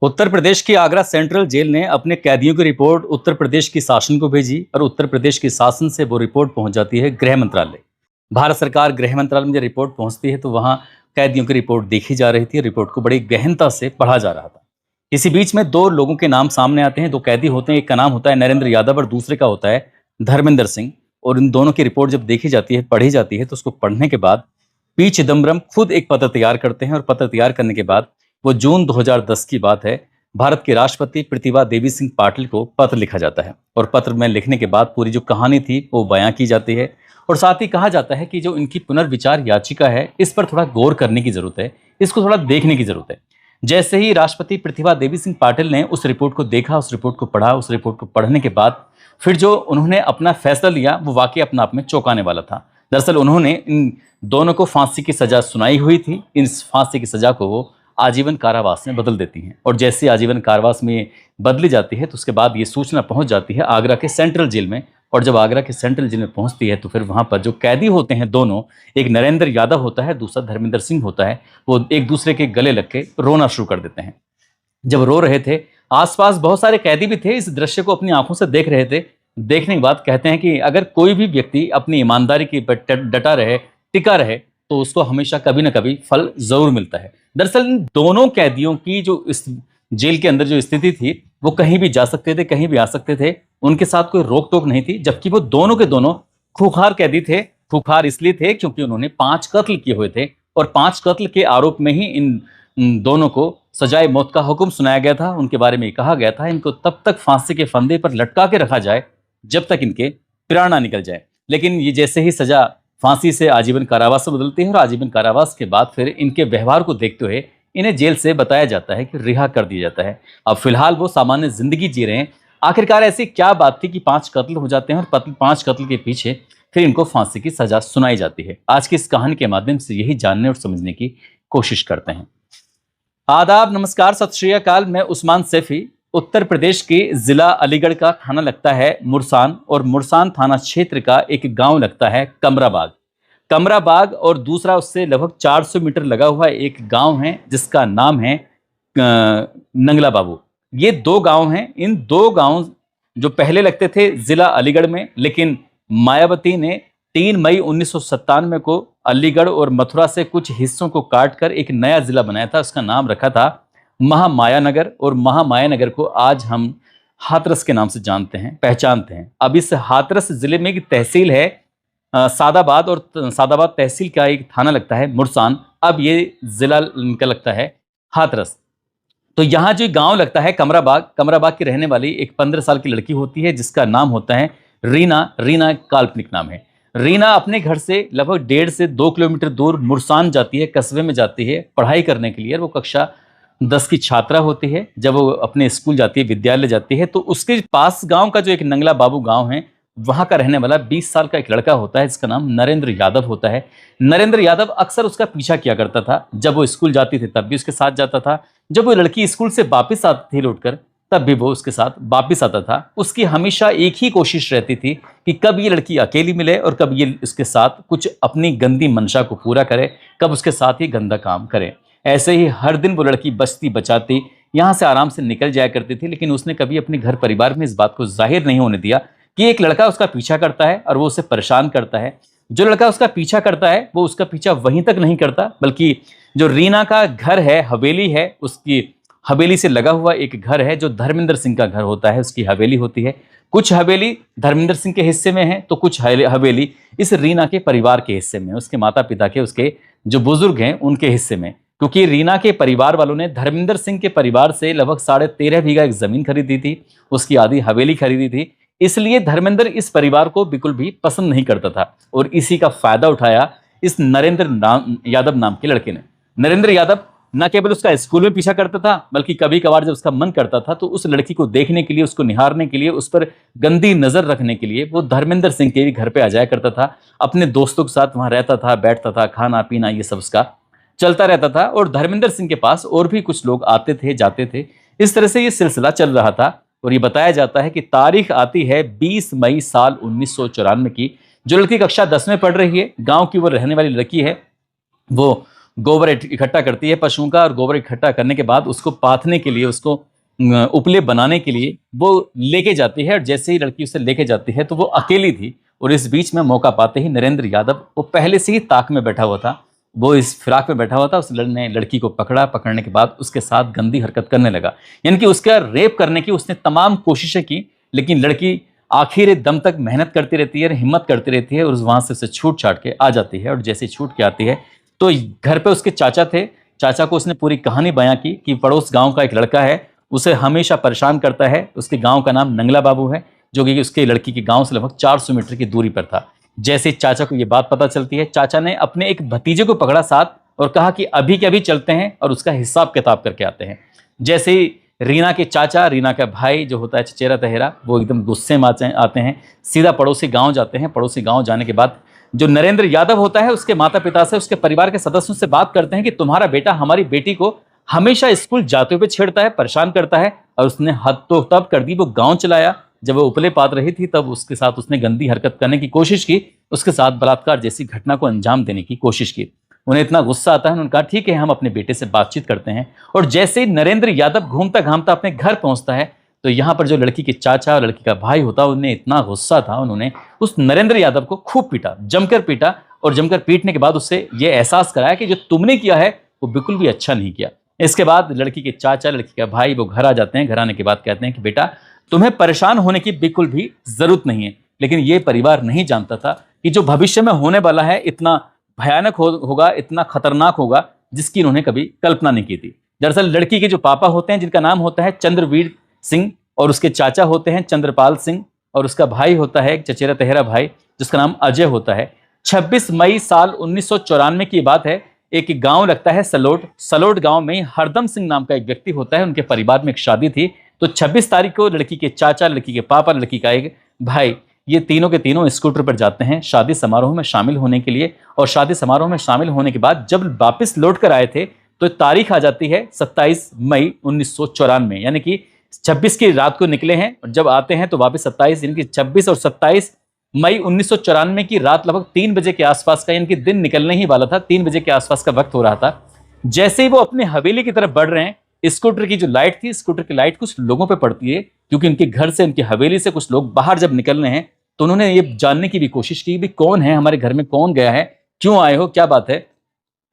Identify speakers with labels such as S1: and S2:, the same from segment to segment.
S1: उत्तर प्रदेश की Agra central jail ने अपने कैदियों की रिपोर्ट उत्तर प्रदेश की शासन को भेजी और उत्तर प्रदेश की शासन से वो रिपोर्ट पहुंच जाती है गृह मंत्रालय। भारत सरकार गृह मंत्रालय में जब रिपोर्ट पहुंचती है तो वहां कैदियों की रिपोर्ट देखी जा रही थी। रिपोर्ट को बड़ी गहनता से पढ़ा जा रहा था। इसी बीच में दो लोगों के नाम सामने आते हैं। दो कैदी होते हैं, एक का नाम होता है नरेंद्र यादव और दूसरे का होता है धर्मेंद्र सिंह। और इन दोनों की रिपोर्ट जब देखी जाती है, पढ़ी जाती है, तो उसको पढ़ने के बाद पी चिदम्बरम खुद एक पत्र तैयार करते हैं और पत्र तैयार करने के बाद वो जून 2010 की बात है, भारत के राष्ट्रपति प्रतिभा देवी सिंह पाटिल को पत्र लिखा जाता है। और पत्र में लिखने के बाद पूरी जो कहानी थी वो बयां की जाती है और साथ ही कहा जाता है कि जो इनकी पुनर्विचार याचिका है इस पर थोड़ा गौर करने की जरूरत है, इसको थोड़ा देखने की जरूरत है। जैसे ही राष्ट्रपति प्रतिभा देवी सिंह पाटिल ने उस रिपोर्ट को देखा, उस रिपोर्ट को पढ़ा, उस रिपोर्ट को पढ़ने के बाद फिर जो उन्होंने अपना फैसला लिया वो वाकई अपने आप में चौंकाने वाला था। दरअसल उन्होंने इन दोनों को फांसी की सजा सुनाई हुई थी। इस फांसी की सजा को वो आजीवन कारावास में बदल देती हैं और जैसे आजीवन कारावास में बदली जाती है तो उसके बाद ये सूचना पहुंच जाती है आगरा के सेंट्रल जेल में। और जब आगरा के सेंट्रल जेल में पहुंचती है तो फिर वहां पर जो कैदी होते हैं दोनों, एक नरेंद्र यादव होता है, दूसरा धर्मेंद्र सिंह होता है, वो एक दूसरे के गले लग के रोना शुरू कर देते हैं। जब रो रहे थे, आसपास बहुत सारे कैदी भी थे, इस दृश्य को अपनी आंखों से देख रहे थे। देखने के बाद कहते हैं कि अगर कोई भी व्यक्ति अपनी ईमानदारी की डटा रहे, टिका रहे, तो उसको हमेशा कभी ना कभी फल जरूर मिलता है। दरअसल इन दोनों कैदियों की जो इस जेल के अंदर जो स्थिति थी, वो कहीं भी जा सकते थे, कहीं भी आ सकते थे, उनके साथ कोई रोक टोक नहीं थी। जबकि वो दोनों के दोनों खूंखार कैदी थे। खूंखार इसलिए थे क्योंकि उन्होंने 5 कत्ल किए हुए थे और 5 कत्ल के आरोप में ही इन दोनों को सजाए मौत का हुक्म सुनाया गया था। उनके बारे में कहा गया था इनको तब तक फांसी के फंदे पर लटका के रखा जाए जब तक इनके प्राण ना निकल जाए। लेकिन ये जैसे ही सजा फांसी से आजीवन कारावास से बदलती है और आजीवन कारावास के बाद फिर इनके व्यवहार को देखते हुए इन्हें जेल से बताया जाता है कि रिहा कर दिया जाता है। अब फिलहाल वो सामान्य जिंदगी जी रहे हैं। आखिरकार ऐसी क्या बात थी कि 5 कत्ल हो जाते हैं और 5 कत्ल के पीछे फिर इनको फांसी की सजा सुनाई जाती है। आज की इस कहानी के माध्यम से यही जानने और समझने की कोशिश करते हैं। आदाब, नमस्कार, सत श्री अकाल। मैं उस्मान सैफी। उत्तर प्रदेश के जिला अलीगढ़ का थाना लगता है मुरसान और मुरसान थाना क्षेत्र का एक गांव लगता है कमराबाग। कमराबाग और दूसरा उससे लगभग 400 मीटर लगा हुआ एक गांव है जिसका नाम है नंगला बाबू। ये 2 गांव हैं। इन 2 गांव जो पहले लगते थे जिला अलीगढ़ में, लेकिन मायावती ने 3 मई 1997 को अलीगढ़ और मथुरा से कुछ हिस्सों को काटकर एक नया जिला बनाया था। उसका नाम रखा था महामायानगर और महामायानगर को आज हम हाथरस के नाम से जानते हैं, पहचानते हैं। अब इस हाथरस जिले में एक तहसील है सादाबाद और सादाबाद तहसील का एक थाना लगता है मुरसान। अब ये जिला इनका लगता है हाथरस। तो यहाँ जो गांव लगता है कमराबाग, कमराबाग की रहने वाली एक 15 साल की लड़की होती है जिसका नाम होता है रीना। रीना एक काल्पनिक नाम है। रीना अपने घर से लगभग 1.5 से 2 किलोमीटर दूर मुरसान जाती है, कस्बे में जाती है पढ़ाई करने के लिए। वो कक्षा 10 की छात्रा होती है। जब वो अपने स्कूल जाती है, विद्यालय जाती है, तो उसके पास गांव का जो एक नंगला बाबू गांव है, वहां का रहने वाला 20 साल का एक लड़का होता है जिसका नाम नरेंद्र यादव होता है। नरेंद्र यादव अक्सर उसका पीछा किया करता था। जब वो स्कूल जाती थी तब भी उसके साथ जाता था। जब वो लड़की स्कूल से वापस आती थी लौटकर, तब भी वो उसके साथ वापस आता था। उसकी हमेशा एक ही कोशिश रहती थी कि कब ये लड़की अकेली मिले और कब ये उसके साथ कुछ अपनी गंदी मंशा को पूरा करे, कब उसके साथ ही गंदा काम करे। ऐसे ही हर दिन वो लड़की बचती बचाती यहाँ से आराम से निकल जाया करती थी। लेकिन उसने कभी अपने घर परिवार में इस बात को जाहिर नहीं होने दिया कि एक लड़का उसका पीछा करता है और वो उसे परेशान करता है। जो लड़का उसका पीछा करता है वो उसका पीछा वहीं तक नहीं करता, बल्कि जो रीना का घर है, हवेली है, उसकी हवेली से लगा हुआ एक घर है जो धर्मेंद्र सिंह का घर होता है, उसकी हवेली होती है। कुछ हवेली धर्मेंद्र सिंह के हिस्से में है तो कुछ हवेली इस रीना के परिवार के हिस्से में, उसके माता पिता के, उसके जो बुजुर्ग हैं उनके हिस्से में। क्योंकि रीना के परिवार वालों ने धर्मेंद्र सिंह के परिवार से लगभग 13.5 बीघा एक जमीन खरीदी थी, उसकी आधी हवेली खरीदी थी। इसलिए धर्मेंद्र इस परिवार को बिल्कुल भी पसंद नहीं करता था और इसी का फायदा उठाया इस यादव नाम के लड़के ने। नरेंद्र यादव न केवल उसका स्कूल में पीछा करता था, बल्कि कभी कभार जब उसका मन करता था तो उस लड़की को देखने के लिए, उसको निहारने के लिए, उस पर गंदी नजर रखने के लिए वो धर्मेंद्र सिंह के घर पे आ जाया करता था। अपने दोस्तों के साथ वहां रहता था, बैठता था, खाना पीना ये सब उसका चलता रहता था। और धर्मेंद्र सिंह के पास और भी कुछ लोग आते थे, जाते थे। इस तरह से ये सिलसिला चल रहा था। और ये बताया जाता है कि तारीख आती है 20 मई साल 1994 की। जो लड़की कक्षा 10 में पढ़ रही है, गांव की वो रहने वाली लड़की है, वो गोबर इकट्ठा करती है पशुओं का, और गोबर इकट्ठा करने के बाद उसको पाथने के लिए, उसको उपले बनाने के लिए वो लेके जाती है। और जैसे ही लड़की उसे लेके जाती है तो वो अकेली थी, और इस बीच में मौका पाते ही नरेंद्र यादव, वो पहले से ही ताक में बैठा हुआ था, वो इस फिराक में बैठा हुआ था, उस ने लड़की को पकड़ा। पकड़ने के बाद उसके साथ गंदी हरकत करने लगा, यानी कि उसका रेप करने की उसने तमाम कोशिशें की, लेकिन लड़की आखिर दम तक मेहनत करती रहती है, हिम्मत करती रहती है, और वहां से उसे छूट छाट के आ जाती है। और जैसे छूट के आती है तो घर पे उसके चाचा थे, चाचा को उसने पूरी कहानी बयां की कि पड़ोस गांव का एक लड़का है, उसे हमेशा परेशान करता है। उसके गांव का नाम नंगला बाबू है, जो कि उसके लड़की के गांव से लगभग 400 मीटर की दूरी पर था। जैसे चाचा को ये बात पता चलती है, चाचा ने अपने एक भतीजे को पकड़ा साथ, और कहा कि अभी के अभी चलते हैं और उसका हिसाब किताब करके आते हैं। जैसे ही रीना के चाचा, रीना का भाई जो होता है चचेरा तहेरा, वो एकदम गुस्से में आते हैं, सीधा पड़ोसी गांव जाते हैं। पड़ोसी गांव जाने के बाद जो नरेंद्र यादव होता है, उसके माता पिता से, उसके परिवार के सदस्यों से बात करते हैं कि तुम्हारा बेटा हमारी बेटी को हमेशा स्कूल जाते हुए छेड़ता है, परेशान करता है, और उसने हद तो तब कर दी, वो गांव चलाया जब वो उपले पात रही थी, तब उसके साथ उसने गंदी हरकत करने की कोशिश की, उसके साथ बलात्कार जैसी घटना को अंजाम देने की कोशिश की। उन्हें इतना गुस्सा आता है, उन्होंने कहा ठीक है, हम अपने बेटे से बातचीत करते हैं। और जैसे ही नरेंद्र यादव घूमता घामता अपने घर पहुंचता है, तो यहाँ पर जो लड़की के चाचा और लड़की का भाई होता है, उन्हें इतना गुस्सा था, उन्होंने उस नरेंद्र यादव को खूब पीटा, जमकर पीटा, और जमकर पीटने के बाद उससे ये एहसास कराया कि जो तुमने किया है वो बिल्कुल भी अच्छा नहीं किया। इसके बाद लड़की के चाचा, लड़की का भाई वो घर आ जाते हैं। घर आने के बाद कहते हैं कि बेटा, तुम्हें परेशान होने की बिल्कुल भी जरूरत नहीं है। लेकिन ये परिवार नहीं जानता था कि जो भविष्य में होने वाला है इतना भयानक होगा, इतना खतरनाक होगा, जिसकी इन्होंने कभी कल्पना नहीं की थी। दरअसल लड़की के जो पापा होते हैं, जिनका नाम होता है चंद्रवीर सिंह, और उसके चाचा होते हैं चंद्रपाल सिंह, और उसका भाई होता है एक चचेरा तहेरा भाई, जिसका नाम अजय होता है। 26 मई साल 1994 की बात है। एक गांव लगता है सलोट। सलोट गांव में हरदम सिंह नाम का एक व्यक्ति होता है, उनके परिवार में एक शादी थी। तो 26 तारीख को लड़की के चाचा, लड़की के पापा, लड़की का एक भाई, ये तीनों के तीनों स्कूटर पर जाते हैं शादी समारोह में शामिल होने के लिए। और शादी समारोह में शामिल होने के बाद जब वापस लौट कर आए थे, तो तारीख आ जाती है 27 मई 1994, यानी कि 26 की रात को निकले हैं, और जब आते हैं तो वापस 27, यानी कि 26 और 27 मई 1994 की रात लगभग 3 बजे के आसपास का, यानी कि दिन निकलने ही वाला था, 3 बजे के आसपास का वक्त हो रहा था। जैसे ही वो अपने हवेली की तरफ बढ़ रहे हैं, स्कूटर की जो लाइट थी, स्कूटर की लाइट कुछ लोगों पे पड़ती है, क्योंकि उनके घर से, उनकी हवेली से कुछ लोग बाहर जब निकल रहे हैं, तो उन्होंने ये जानने की भी कोशिश की भी कौन है, हमारे घर में कौन गया है, क्यों आए हो, क्या बात है।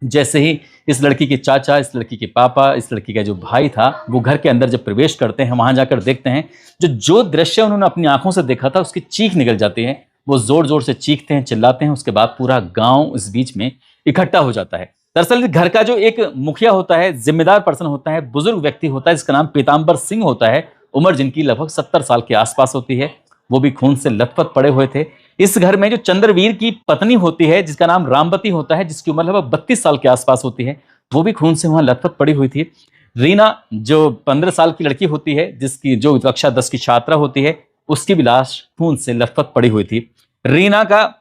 S1: जैसे ही इस लड़की के चाचा, इस लड़की के पापा, इस लड़की का जो भाई था, वो घर के अंदर जब प्रवेश करते हैं, वहां जाकर देखते हैं जो दृश्य उन्होंने अपनी आंखों से देखा था, उसकी चीख निकल जाती है। वो जोर जोर से चीखते हैं, चिल्लाते हैं। उसके बाद पूरा गांव इस बीच में इकट्ठा हो जाता है। दरअसल घर का जो एक मुखिया होता है, जिम्मेदार पर्सन होता है, बुजुर्ग व्यक्ति होता है, जिसका नाम पीताम्बर सिंह होता है, उम्र जिनकी लगभग 70 साल के आसपास होती है, वो भी खून से लथपथ पड़े हुए थे। इस घर में जो चंद्रवीर की पत्नी होती है, जिसका नाम रामवती होता है, जिसकी उम्र लगभग 32 साल के आसपास होती है, वो भी खून से वहां लथपथ पड़ी हुई थी। रीना जो 15 साल की लड़की होती है, जिसकी जो कक्षा 10 की छात्रा होती है, उसकी भी लाश खून से लथपथ पड़ी हुई थी। रीना का,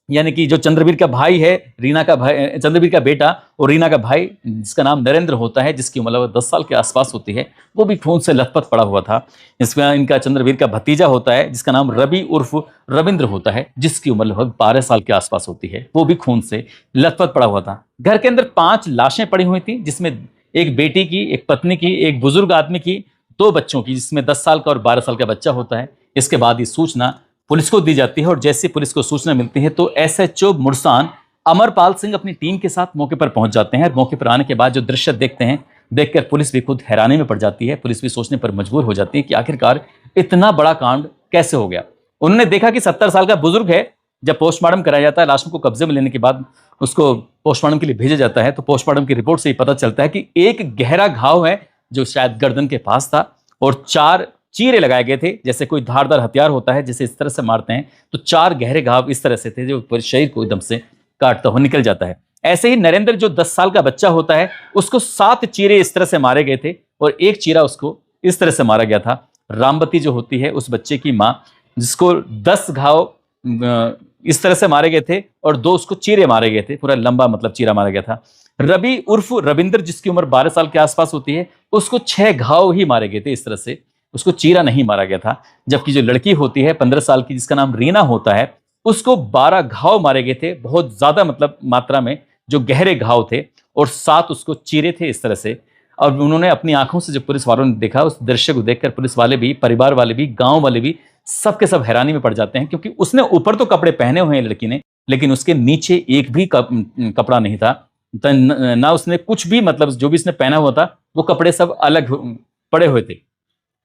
S1: यानी कि जो चंद्रवीर का भाई है, रीना का भाई, चंद्रवीर का बेटा और रीना का भाई, जिसका नाम नरेंद्र होता है, जिसकी उम्र लगभग 10 साल के आसपास होती है, वो भी खून से लथपथ पड़ा हुआ था। इसका इनका चंद्रवीर का भतीजा होता है, जिसका नाम रवि उर्फ रविंद्र होता है, जिसकी उम्र लगभग 12 साल के आसपास होती है, वो भी खून से लथपथ पड़ा हुआ था। घर के अंदर 5 लाशें पड़ी हुई थी, जिसमें एक बेटी की, एक पत्नी की, एक बुजुर्ग आदमी की, 2 बच्चों की, जिसमें 10 साल का और 12 साल का बच्चा होता है। इसके बाद ये सूचना पुलिस को दी जाती है, और जैसे पुलिस को सूचना मिलती है तो एसएचओ मुरसान अमरपाल सिंह अपनी टीम के साथ मौके पर पहुंच जाते हैं। मौके पर आने के बाद जो दृश्य देखते हैं, देखकर पुलिस भी खुद हैरानी में पड़ जाती है। पुलिस भी सोचने पर मजबूर हो जाती है कि आखिरकार इतना बड़ा कांड कैसे हो गया। उन्होंने देखा कि 70 साल का बुजुर्ग है। जब पोस्टमार्टम कराया जाता है, लाशों को कब्जे में लेने के बाद उसको पोस्टमार्टम के लिए भेजा जाता है, तो पोस्टमार्टम की रिपोर्ट से ही पता चलता है कि एक गहरा घाव है जो शायद गर्दन के पास था, और 4 चीरे लगाए गए थे, जैसे कोई धारदार हथियार होता है जिसे इस तरह से मारते हैं, तो 4 गहरे घाव इस तरह से थे जो पूरे शरीर को एकदम से काटता हुआ निकल जाता है। ऐसे ही नरेंद्र जो 10 साल का बच्चा होता है, उसको 7 चीरे इस तरह से मारे गए थे, और 1 चीरा उसको इस तरह से मारा गया था। रामवती जो होती है उस बच्चे की माँ, जिसको 10 घाव इस तरह से मारे गए थे, और 2 उसको चीरे मारे गए थे, पूरा लंबा मतलब चीरा मारा गया था। रवि उर्फ रविंद्र, जिसकी उम्र 12 साल के आसपास होती है, उसको 6 घाव ही मारे गए थे इस तरह से, उसको चीरा नहीं मारा गया था। जबकि जो लड़की होती है 15 साल की, जिसका नाम रीना होता है, उसको 12 घाव मारे गए थे, बहुत ज्यादा मतलब मात्रा में, जो गहरे घाव थे और 7 उसको चीरे थे इस तरह से। और उन्होंने अपनी आंखों से जब पुलिस वालों ने देखा उस दृश्य को देखकर पुलिस वाले भी, परिवार वाले भी, गांव वाले भी सब के सब हैरानी में पड़ जाते हैं, क्योंकि उसने ऊपर तो कपड़े पहने हुए हैं लड़की ने, लेकिन उसके नीचे एक भी कपड़ा नहीं था। ना उसने कुछ भी, मतलब जो भी उसने पहना हुआ था वो कपड़े सब अलग पड़े हुए थे।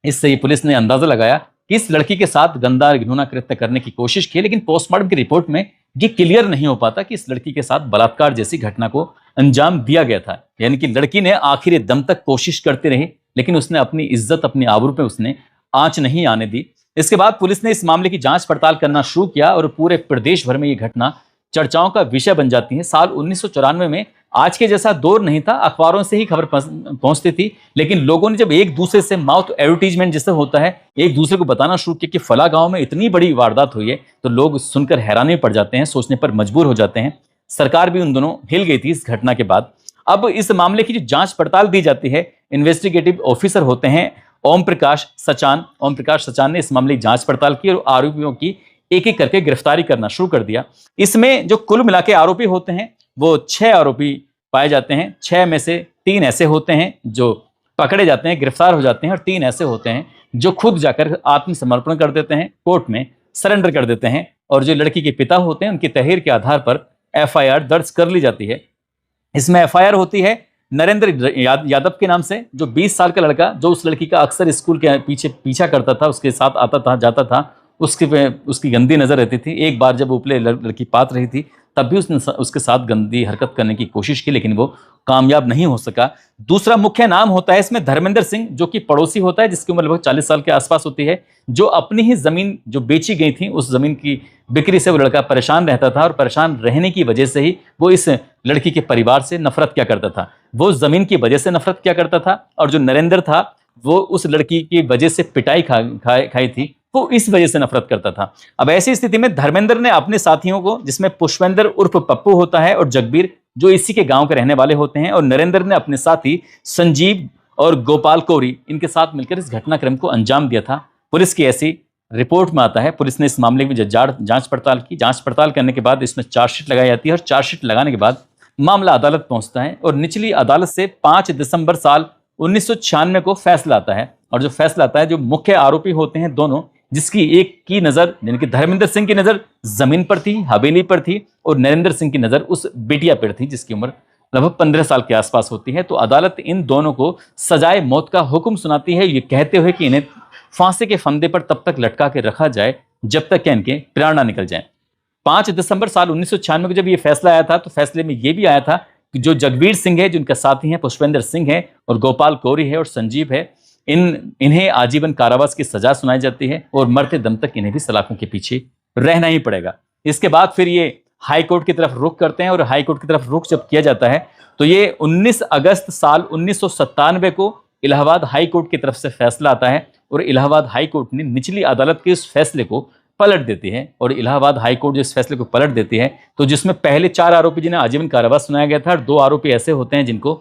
S1: इससे ही पुलिस ने अंदाजा लगाया कि इस लड़की के साथ गंदा घिनौना कृत्य करने की कोशिश की, लेकिन पोस्टमार्टम की रिपोर्ट में ये क्लियर नहीं हो पाता कि इस लड़की के साथ बलात्कार जैसी घटना को अंजाम दिया गया था। यानी कि लड़की ने आखिर दम तक कोशिश करती रही, लेकिन उसने अपनी इज्जत, अपनी आबरू पे उसने आंच नहीं आने दी। इसके बाद पुलिस ने इस मामले की जांच पड़ताल करना शुरू किया और पूरे प्रदेश भर में ये घटना चर्चाओं का विषय बन जाती है। साल 1994 में आज के जैसा दौर नहीं था, अखबारों से ही खबर पहुंचती थी, लेकिन लोगों ने जब एक दूसरे से माउथ एडवर्टीजमेंट जिससे होता है, एक दूसरे को बताना शुरू किया कि फला गांव में इतनी बड़ी वारदात हुई है, तो लोग सुनकर हैरानी पड़ जाते हैं, सोचने पर मजबूर हो जाते हैं। सरकार भी उन दोनों हिल गई थी इस घटना के बाद। अब इस मामले की जो जांच पड़ताल दी जाती है, इन्वेस्टिगेटिव ऑफिसर होते हैं ओम प्रकाश सचान ने इस मामले की जांच पड़ताल की और आरोपियों की एक एक करके गिरफ्तारी करना शुरू कर दिया। इसमें जो कुल मिला के आरोपी होते हैं वो 6 आरोपी पाए जाते हैं। 6 में से 3 ऐसे होते हैं जो पकड़े जाते हैं, गिरफ्तार हो जाते हैं, और 3 ऐसे होते हैं जो खुद जाकर आत्मसमर्पण कर देते हैं, कोर्ट में सरेंडर कर देते हैं। और जो लड़की के पिता होते हैं उनकी तहरीर के आधार पर एफआईआर दर्ज कर ली जाती है। इसमें एफआईआर होती है नरेंद्र यादव के नाम से, जो 20 साल का लड़का, जो उस लड़की का अक्सर स्कूल के पीछे पीछा करता था, उसके साथ आता था, जाता था, उसकी गंदी नजर रहती थी। एक बार जब उपले लड़की पात रही थी तब भी उसने उसके साथ गंदी हरकत करने की कोशिश की, लेकिन वो कामयाब नहीं हो सका। दूसरा मुख्य नाम होता है इसमें धर्मेंद्र सिंह, जो कि पड़ोसी होता है, जिसकी उम्र लगभग 40 साल के आसपास होती है, जो अपनी ही जमीन जो बेची गई थी उस जमीन की बिक्री से वो लड़का परेशान रहता था, और परेशान रहने की वजह से ही वो इस लड़की के परिवार से नफरत क्या करता था। वो जमीन की वजह से नफरत क्या करता था, और जो नरेंद्र था वो उस लड़की की वजह से पिटाई खाई थी, वो इस वजह से नफरत करता था। अब ऐसी स्थिति में धर्मेंद्र ने अपने साथियों को, जिसमें पुष्पेंद्र उर्फ पप्पू होता है और जगबीर जो इसी के गांव के रहने वाले होते हैं, और नरेंद्र ने अपने साथी संजीव और गोपाल कौरी, इनके साथ मिलकर इस घटनाक्रम को अंजाम दिया था। पुलिस की ऐसी रिपोर्ट में आता है। पुलिस ने इस मामले की जांच पड़ताल की। जांच पड़ताल करने के बाद इसमें चार्जशीट लगाई जाती है, और चार्जशीट लगाने के बाद मामला अदालत पहुंचता है, और निचली अदालत से 5 दिसंबर साल 1996 को फैसला आता है। और जो फैसला आता है, जो मुख्य आरोपी होते हैं दोनों, जिसकी एक की नजर, यानी कि धर्मेंद्र सिंह की नजर जमीन पर थी, हवेली पर थी, और नरेंद्र सिंह की नजर उस बिटिया पर थी जिसकी उम्र लगभग 15 साल के आसपास होती है। तो अदालत इन दोनों को सजाए मौत का हुक्म सुनाती है, ये कहते हुए कि इन्हें फांसी के फंदे पर तब तक लटका के रखा जाए जब तक कि इनके प्राण ना निकल जाए। 5 दिसंबर साल 1996 को जब ये फैसला आया था, तो फैसले में ये भी आया था कि जो जगबीर सिंह है, जिनका साथी है, पुष्पेंद्र सिंह है, और गोपाल कौरी है, और संजीव है, इन्हें आजीवन कारावास की सजा सुनाई जाती है, और मरते दम तक इन्हें भी सलाखों के पीछे रहना ही पड़ेगा। इसके बाद फिर ये हाई कोर्ट की तरफ रुख करते हैं, और हाई कोर्ट की तरफ रुख जब किया जाता है तो ये 19 अगस्त साल 1997 को इलाहाबाद हाई कोर्ट की तरफ से फैसला आता है, और इलाहाबाद हाई कोर्ट ने निचली अदालत के इस फैसले को पलट देती है। और इलाहाबाद हाई कोर्ट जो इस फैसले को पलट देती है, तो जिसमें पहले 4 आरोपी जिन्हें आजीवन कारावास सुनाया गया था, और 2 आरोपी ऐसे होते हैं जिनको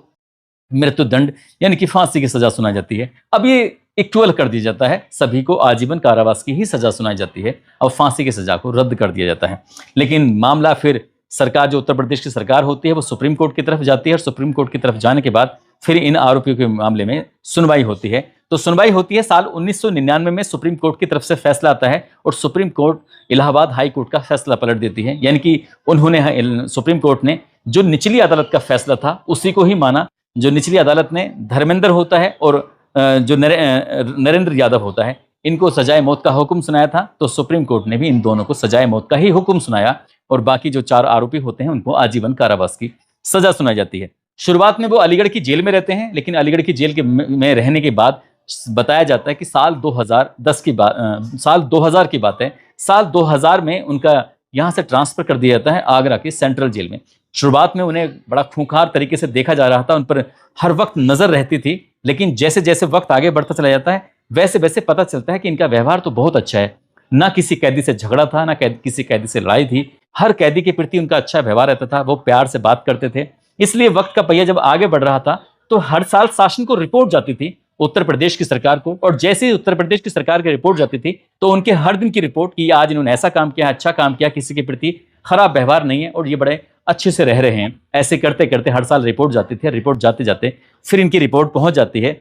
S1: मृत्युदंड यानी कि फांसी की सजा सुनाई जाती है। अब ये इक्वल कर दिया जाता है, सभी को आजीवन कारावास की ही सजा सुनाई जाती है, और फांसी की सजा को रद्द कर दिया जाता है। लेकिन मामला फिर सरकार, जो उत्तर प्रदेश की सरकार होती है, वो सुप्रीम कोर्ट की तरफ जाती है, और सुप्रीम कोर्ट की तरफ जाने के बाद फिर इन आरोपियों के मामले में सुनवाई होती है। तो सुनवाई होती है साल 1999 में, सुप्रीम कोर्ट की तरफ से फैसला आता है, और supreme court Allahabad high court का फैसला पलट देती है। यानी कि उन्होंने, सुप्रीम कोर्ट ने जो निचली अदालत का फैसला था उसी को ही माना। जो निचली अदालत ने धर्मेंद्र होता है और जो नरेंद्र यादव होता है, इनको सजाए मौत का हुक्म सुनाया था, तो सुप्रीम कोर्ट ने भी इन दोनों को सजाए मौत का ही हुक्म सुनाया, और बाकी जो 4 आरोपी होते हैं उनको आजीवन कारावास की सजा सुनाई जाती है। शुरुआत में वो अलीगढ़ की जेल में रहते हैं, लेकिन अलीगढ़ की जेल में रहने के बाद बताया जाता है कि साल 2010 की बात, साल 2000 की बात है, साल 2000 में उनका यहाँ से ट्रांसफर कर दिया जाता है आगरा की सेंट्रल जेल में। शुरुआत में उन्हें बड़ा खूंखार तरीके से देखा जा रहा था, उन पर हर वक्त नजर रहती थी, लेकिन जैसे जैसे वक्त आगे बढ़ता चला जाता है, वैसे वैसे पता चलता है कि इनका व्यवहार तो बहुत अच्छा है। ना किसी कैदी से झगड़ा था, ना किसी कैदी से लड़ाई थी, हर कैदी के प्रति उनका अच्छा व्यवहार रहता था, वो प्यार से बात करते थे। इसलिए वक्त का पहिया जब आगे बढ़ रहा था, तो हर साल शासन को रिपोर्ट जाती थी उत्तर प्रदेश की सरकार को, और जैसे ही उत्तर प्रदेश की सरकार की रिपोर्ट जाती थी, तो उनके हर दिन की रिपोर्ट कि आज इन्होंने ऐसा काम किया, अच्छा काम किया, किसी के प्रति खराब व्यवहार नहीं है, और ये बड़े अच्छे से रह रहे हैं। ऐसे करते करते हर साल रिपोर्ट जाती थी, रिपोर्ट जाते जाते फिर इनकी रिपोर्ट पहुंच जाती है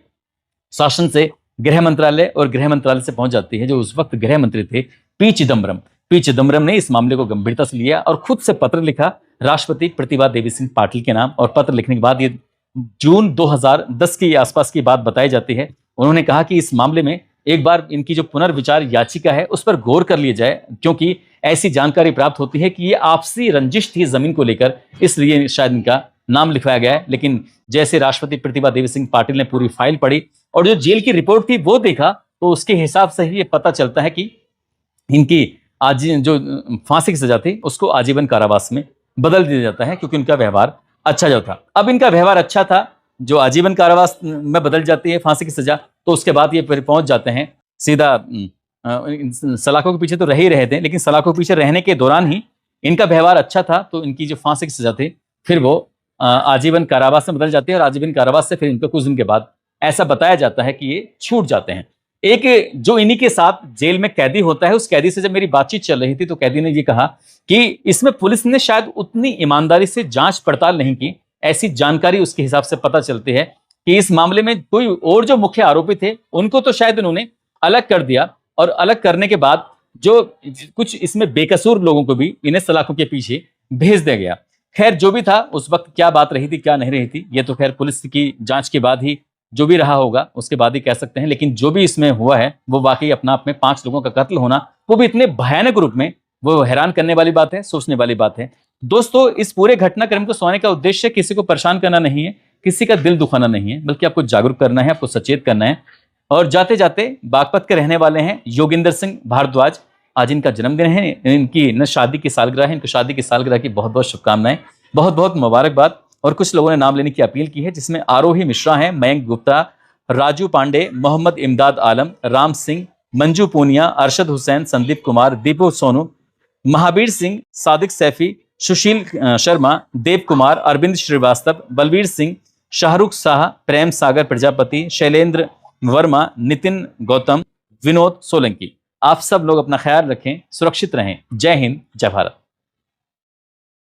S1: शासन से गृह मंत्रालय, और गृह मंत्रालय से पहुंच जाती है जो उस वक्त गृह मंत्री थे पी चिदम्बरम। पी चिदम्बरम ने इस मामले को गंभीरता से लिया और खुद से पत्र लिखा राष्ट्रपति प्रतिभा देवी सिंह पाटिल के नाम। और पत्र लिखने के बाद, ये जून 2010 के आसपास की बात बताई जाती है, उन्होंने कहा कि इस मामले में एक बार इनकी जो पुनर्विचार याचिका है उस पर गौर कर लिया जाए, क्योंकि ऐसी जानकारी प्राप्त होती है कि ये आपसी रंजिश थी जमीन को लेकर, इसलिए शायद इनका नाम लिखवाया गया है। लेकिन जैसे राष्ट्रपति प्रतिभा देवी सिंह पाटिल ने पूरी फाइल पढ़ी और जो जेल की रिपोर्ट थी वो देखा, तो उसके हिसाब से ही ये पता चलता है कि इनकी आज जो फांसी की सजा थी उसको आजीवन कारावास में बदल दिया जाता है, क्योंकि उनका व्यवहार अच्छा जो था। अब इनका व्यवहार अच्छा था, जो आजीवन कारावास में बदल जाती है फांसी की सजा, तो उसके बाद ये फिर पहुंच जाते हैं सीधा सलाखों के पीछे तो रह ही रहे थे, लेकिन सलाखों के पीछे रहने के दौरान ही इनका व्यवहार अच्छा था, तो इनकी जो फांसी की सजा थी फिर वो आजीवन कारावास में बदल जाती है। और आजीवन कारावास से फिर इनको कुछ दिन के बाद ऐसा बताया जाता है कि ये छूट जाते हैं। एक जो इन्हीं के साथ जेल में कैदी होता है, उस कैदी से जब मेरी बातचीत चल रही थी तो कैदी ने ये कहा कि इसमें पुलिस ने शायद उतनी ईमानदारी से जांच पड़ताल नहीं की। ऐसी जानकारी उसके हिसाब से पता चलती है कि इस मामले में कोई और जो मुख्य आरोपी थे उनको तो शायद उन्होंने अलग कर दिया, और अलग करने के बाद जो कुछ इसमें बेकसूर लोगों को भी इन्हें सलाखों के पीछे भेज दिया गया। खैर, जो भी था उस वक्त क्या बात रही थी क्या नहीं रही थी, ये तो खैर पुलिस की जांच के बाद ही, जो भी रहा होगा उसके बाद ही कह सकते हैं। लेकिन जो भी इसमें हुआ है वो वाकई अपना आप में 5 लोगों का कत्ल होना, वो भी इतने भयानक रूप में, वो हैरान करने वाली बात है, सोचने वाली बात है। दोस्तों, इस पूरे घटनाक्रम को सुनाने का उद्देश्य किसी को परेशान करना नहीं है, किसी का दिल दुखाना नहीं है, बल्कि आपको जागरूक करना है, आपको सचेत करना है। और जाते जाते बागपत के रहने वाले हैं योगिंदर सिंह भारद्वाज, आज इनका जन्मदिन है, इनकी न शादी की सालगिरह है, इनको शादी की सालगिरह की बहुत बहुत शुभकामनाएं, बहुत बहुत मुबारकबाद। और कुछ लोगों ने नाम लेने की अपील की है, जिसमें आरोही मिश्रा हैं, मयंक गुप्ता, राजू पांडे, मोहम्मद इमदाद आलम, राम सिंह, मंजू पूनिया, अरशद हुसैन, संदीप कुमार, दीपू सोनू, महावीर सिंह, सादिक सैफी, सुशील शर्मा, देव कुमार, अरविंद श्रीवास्तव, बलवीर सिंह, शाहरुख शाह, प्रेम सागर प्रजापति, शैलेंद्र वर्मा, नितिन गौतम, विनोद सोलंकी। आप सब लोग अपना ख्याल रखें, सुरक्षित रहें। जय हिंद, जय भारत।